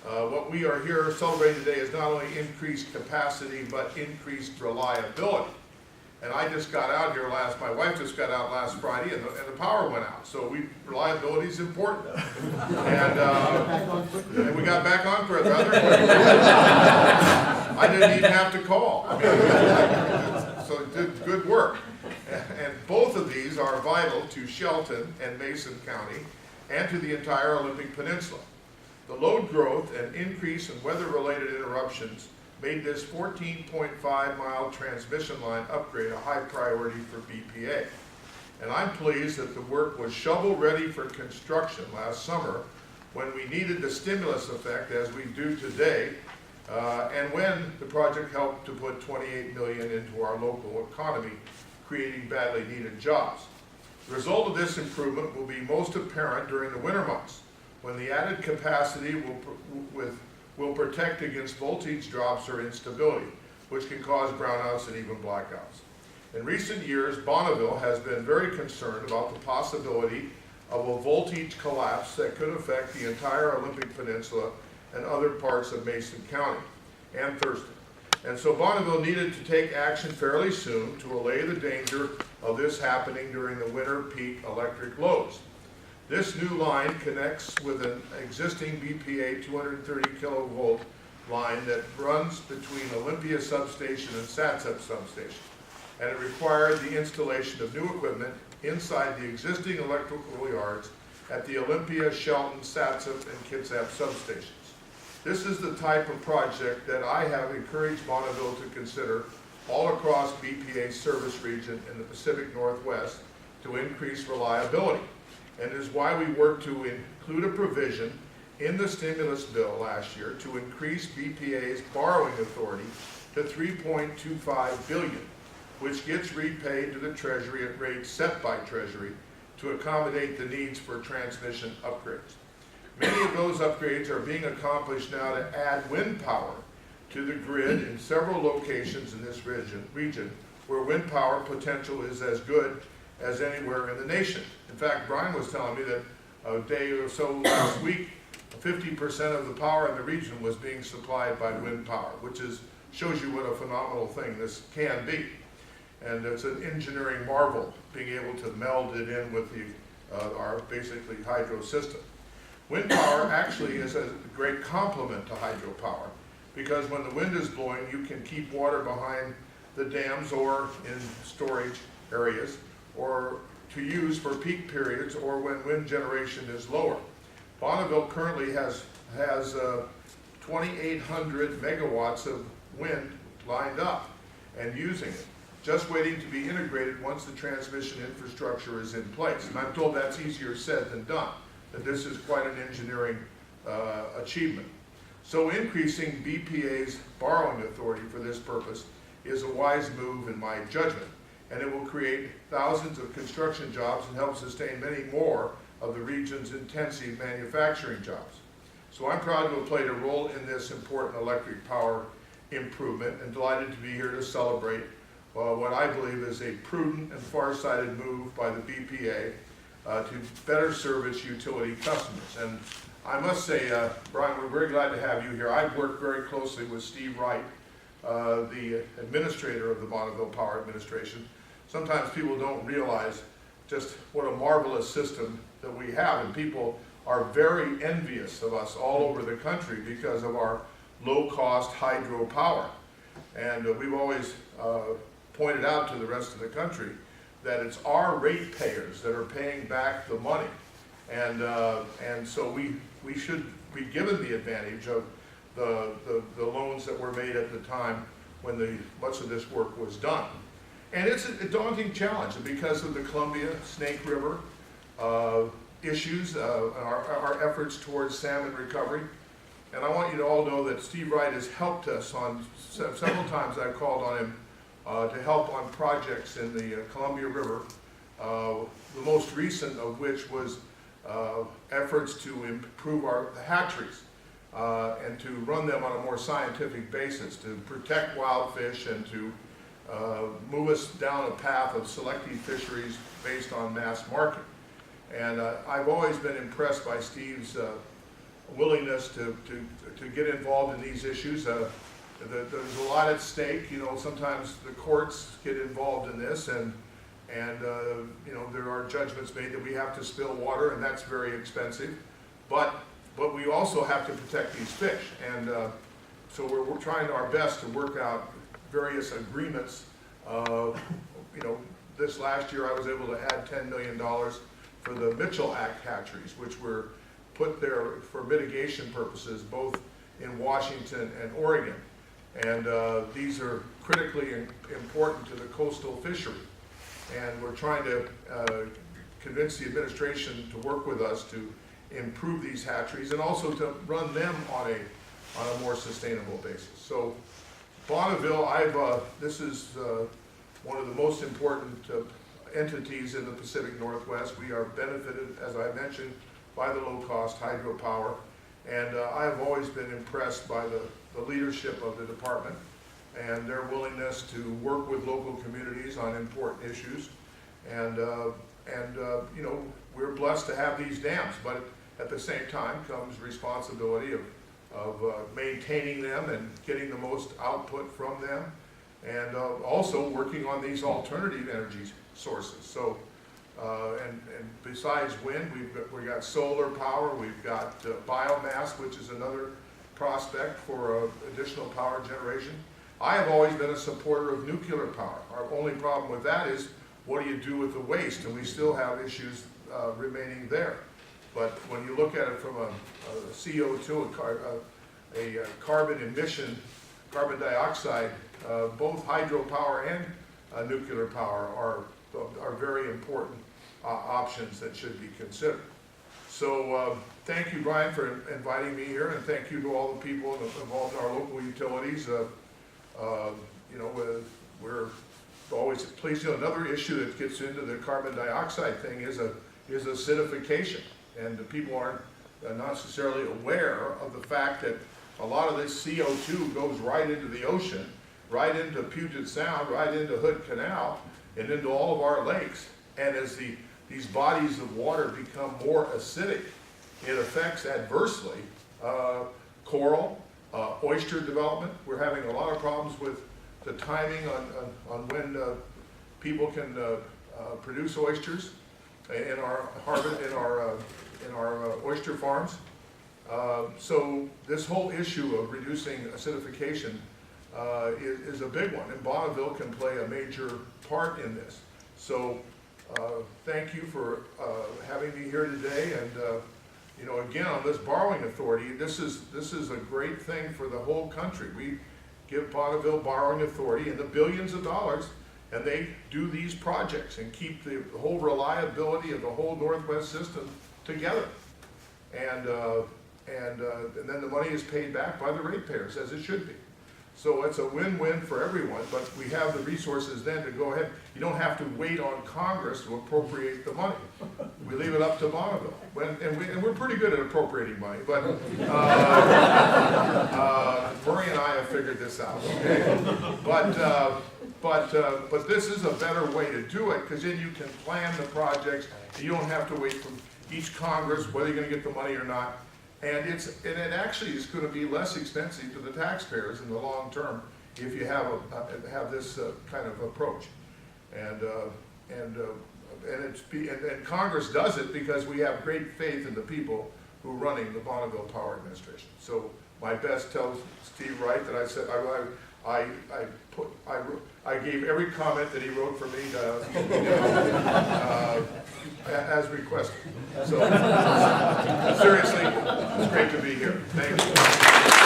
What we are here celebrating today is not only increased capacity, but increased reliability. And I just got out here my wife just got out last Friday, and the power went out. So reliability is important. And we got back on quick, rather quick. I didn't even have to call. So it did good work. And both of these are vital to Shelton and Mason County and to the entire Olympic Peninsula. The load growth and increase in weather-related interruptions made this 14.5-mile transmission line upgrade a high priority for BPA. And I'm pleased that the work was shovel-ready for construction last summer when we needed the stimulus effect as we do today, and when the project helped to put $28 million into our local economy, creating badly needed jobs. The result of this improvement will be most apparent during the winter months, when the added capacity will protect against voltage drops or instability, which can cause brownouts and even blackouts. In recent years, Bonneville has been very concerned about the possibility of a voltage collapse that could affect the entire Olympic Peninsula and other parts of Mason County and Thurston. And so Bonneville needed to take action fairly soon to allay the danger of this happening during the winter peak electric loads. This new line connects with an existing BPA 230 kilovolt line that runs between Olympia substation and Satsep substation. And it required the installation of new equipment inside the existing electrical yards at the Olympia, Shelton, Satsep, and Kitsap substations. This is the type of project that I have encouraged Bonneville to consider all across BPA's service region in the Pacific Northwest to increase reliability. And is why we worked to include a provision in the stimulus bill last year to increase BPA's borrowing authority to $3.25 billion, which gets repaid to the Treasury at rates set by Treasury to accommodate the needs for transmission upgrades. Many of those upgrades are being accomplished now to add wind power to the grid in several locations in this region where wind power potential is as good as anywhere in the nation. In fact, Brian was telling me that a day or so last week, 50% of the power in the region was being supplied by wind power, which shows you what a phenomenal thing this can be. And it's an engineering marvel being able to meld it in with our basically hydro system. Wind power actually is a great complement to hydropower, because when the wind is blowing, you can keep water behind the dams or in storage areas, or to use for peak periods or when wind generation is lower. Bonneville currently has 2,800 megawatts of wind lined up and using it, just waiting to be integrated once the transmission infrastructure is in place. And I'm told that's easier said than done, that this is quite an engineering achievement. So increasing BPA's borrowing authority for this purpose is a wise move in my judgment, and it will create thousands of construction jobs and help sustain many more of the region's intensive manufacturing jobs. So I'm proud to have played a role in this important electric power improvement and delighted to be here to celebrate what I believe is a prudent and far-sighted move by the BPA to better serve its utility customers. And I must say, Brian, we're very glad to have you here. I've worked very closely with Steve Wright, the administrator of the Bonneville Power Administration. Sometimes people don't realize just what a marvelous system that we have, and people are very envious of us all over the country because of our low-cost hydro power. And we've always pointed out to the rest of the country that it's our ratepayers that are paying back the money. And so we should be given the advantage of the loans that were made at the time when much of this work was done. And it's a daunting challenge because of the Columbia Snake River issues, our efforts towards salmon recovery. And I want you to all know that Steve Wright has helped us on several times. I've called on him to help on projects in the Columbia River, the most recent of which was efforts to improve the hatcheries and to run them on a more scientific basis, to protect wild fish and to move us down a path of selective fisheries based on mass market. And I've always been impressed by Steve's willingness to get involved in these issues. There's a lot at stake. You know, sometimes the courts get involved in this, and you know, there are judgments made that we have to spill water, and that's very expensive. But we also have to protect these fish, and so we're trying our best to work out various agreements. You know, this last year I was able to add $10 million for the Mitchell Act hatcheries, which were put there for mitigation purposes, both in Washington and Oregon. And these are critically important to the coastal fishery. And we're trying to convince the administration to work with us to improve these hatcheries and also to run them on a more sustainable basis. So Bonneville, this is one of the most important entities in the Pacific Northwest. We are benefited, as I mentioned, by the low-cost hydropower. And I've always been impressed by the leadership of the department and their willingness to work with local communities on important issues. And you know, we're blessed to have these dams, but at the same time comes responsibility of maintaining them and getting the most output from them, and also working on these alternative energy sources. So, and besides wind, we've got solar power, we've got biomass, which is another prospect for additional power generation. I have always been a supporter of nuclear power. Our only problem with that is, what do you do with the waste? And we still have issues remaining there. But when you look at it from a CO2, a carbon emission, carbon dioxide, both hydropower and nuclear power are very important options that should be considered. So thank you, Brian, for inviting me here, and thank you to all the people involved in our local utilities. You know, we're always pleased. You know, another issue that gets into the carbon dioxide thing is acidification, and the people aren't necessarily aware of the fact that a lot of this CO2 goes right into the ocean, right into Puget Sound, right into Hood Canal, and into all of our lakes. And as these bodies of water become more acidic, it affects adversely coral, oyster development. We're having a lot of problems with the timing on when people can produce oysters in our oyster farms. So this whole issue of reducing acidification is a big one, and Bonneville can play a major part in this. So thank you for having me here today. And you know, again, on this borrowing authority, this is a great thing for the whole country. We give Bonneville borrowing authority in the billions of dollars, and they do these projects and keep the whole reliability of the whole Northwest system together. And then the money is paid back by the ratepayers, as it should be. So it's a win-win for everyone, but we have the resources then to go ahead. You don't have to wait on Congress to appropriate the money. We leave it up to Bonneville. And we're pretty good at appropriating money, but Murray and I have figured this out, okay? But this is a better way to do it, because then you can plan the projects, and you don't have to wait for each Congress whether you're going to get the money or not. And it actually is going to be less expensive to the taxpayers in the long term if you have this kind of approach. And Congress does it because we have great faith in the people who are running the Bonneville Power Administration. So my best tells Steve Wright that I said I gave every comment that he wrote for me as requested. So seriously, it's great to be here. Thank you.